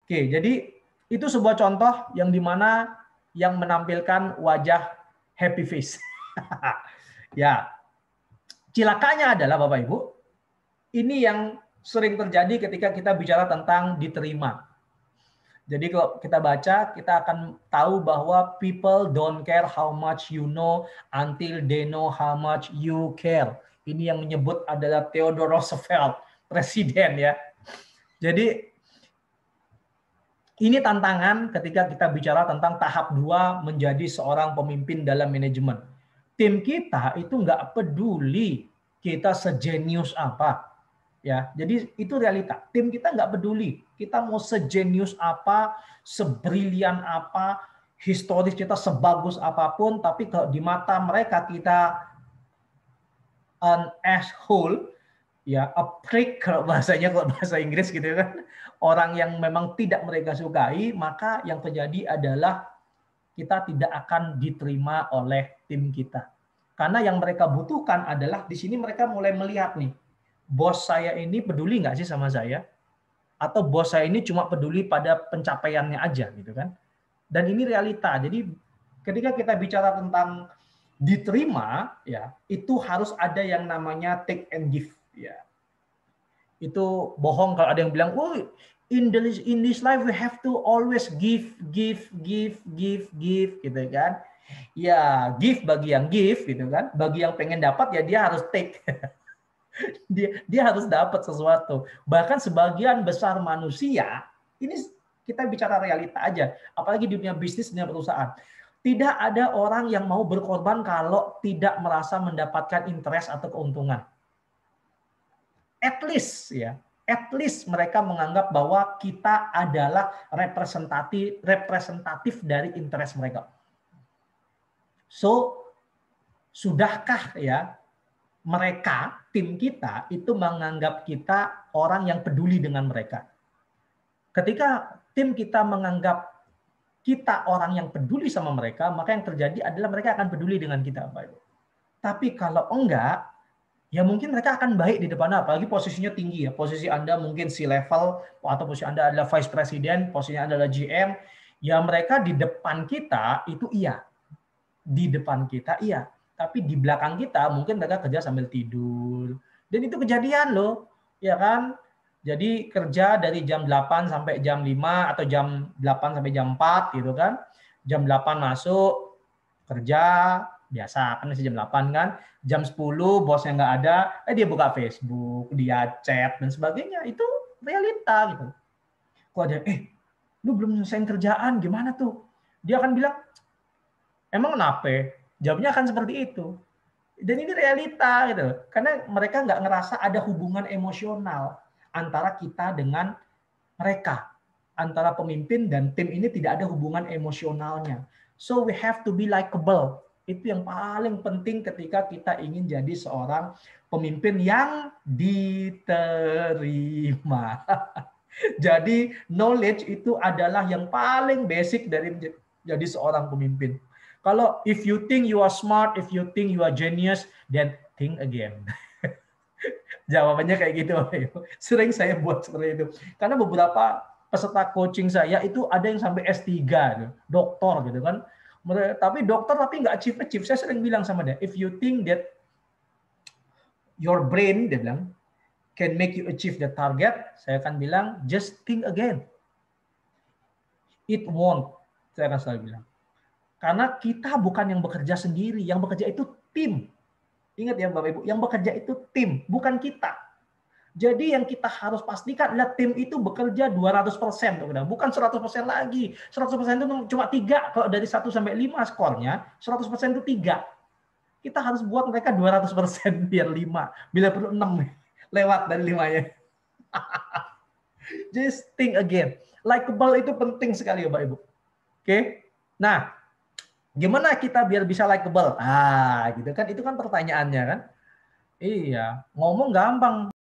Oke, jadi itu sebuah contoh yang dimana yang menampilkan wajah happy face. Ya, cilakanya adalah Bapak Ibu, ini yang sering terjadi ketika kita bicara tentang diterima. Jadi kalau kita baca, kita akan tahu bahwa people don't care how much you know until they know how much you care. Ini yang menyebut adalah Theodore Roosevelt, presiden ya. Jadi ini tantangan ketika kita bicara tentang tahap 2 menjadi seorang pemimpin dalam manajemen. Tim kita itu nggak peduli kita sejenius apa. Ya, jadi itu realita. Tim kita nggak peduli. Kita mau sejenius apa, sebrilian apa, historis kita sebagus apapun, tapi kalau di mata mereka kita an asshole, ya, a prick kalau bahasanya, kalau bahasa Inggris gitu kan, orang yang memang tidak mereka sukai, maka yang terjadi adalah kita tidak akan diterima oleh tim kita. Karena yang mereka butuhkan adalah di sini mereka mulai melihat nih, bos saya ini peduli nggak sih sama saya? Atau bos saya ini cuma peduli pada pencapaiannya aja gitu kan? Dan ini realita. Jadi ketika kita bicara tentang diterima, ya itu harus ada yang namanya take and give. Ya, itu bohong kalau ada yang bilang, oh in this life we have to always give gitu kan. Ya, give bagi yang give gitu kan. Bagi yang pengen dapat ya dia harus take. dia harus dapat sesuatu. Bahkan sebagian besar manusia, ini kita bicara realita aja, apalagi di dunia bisnis, dunia perusahaan. Tidak ada orang yang mau berkorban kalau tidak merasa mendapatkan interest atau keuntungan. At least mereka menganggap bahwa kita adalah representatif dari interest mereka. So, sudahkah ya mereka, tim kita itu menganggap kita orang yang peduli dengan mereka? Ketika tim kita menganggap kita orang yang peduli sama mereka, maka yang terjadi adalah mereka akan peduli dengan kita. Tapi kalau enggak, ya mungkin mereka akan baik di depan, apalagi posisinya tinggi ya. Posisi Anda mungkin C-level, atau posisi Anda adalah Vice President, posisinya Anda adalah GM. Ya mereka di depan kita itu iya. Di depan kita iya. Tapi di belakang kita mungkin mereka kerja sambil tidur. Dan itu kejadian loh. Ya kan? Jadi kerja dari jam 8 sampai jam 5 atau jam 8 sampai jam 4 gitu kan. Jam 8 masuk, kerja, biasa kan masih jam 8 kan. Jam 10 bosnya nggak ada, dia buka Facebook, dia chat dan sebagainya. Itu realita gitu. Kalau ada, lu belum selesai kerjaan, gimana tuh? Dia akan bilang, emang kenapa? Jawabnya akan seperti itu. Dan ini realita gitu. Karena mereka nggak ngerasa ada hubungan emosional antara kita dengan mereka. Antara pemimpin dan tim ini tidak ada hubungan emosionalnya. So we have to be likable. Itu yang paling penting ketika kita ingin jadi seorang pemimpin yang diterima. Jadi knowledge itu adalah yang paling basic dari jadi seorang pemimpin. Kalau if you think you are smart, if you think you are genius, then think again. Jawabannya kayak gitu. Sering saya buat seperti itu. Karena beberapa peserta coaching saya itu ada yang sampai S3, doktor gitu kan. Tapi dokter tapi nggak achieve. Saya sering bilang sama dia, if you think that your brain, dia bilang, can make you achieve the target, saya akan bilang, just think again. It won't, saya akan selalu bilang. Karena kita bukan yang bekerja sendiri, yang bekerja itu tim. Ingat ya Bapak Ibu, yang bekerja itu tim, bukan kita. Jadi yang kita harus pastikan adalah tim itu bekerja 200%, bukan 100% lagi. 100% itu cuma 3, kalau dari 1 sampai 5 skornya, 100% itu 3. Kita harus buat mereka 200% biar 5, bila perlu 6 lewat dari 5-nya. Just think again. Likeable itu penting sekali ya Bapak Ibu. Oke. Nah, gimana kita biar bisa likeable? Gitu kan, itu kan pertanyaannya kan. Iya, ngomong gampang.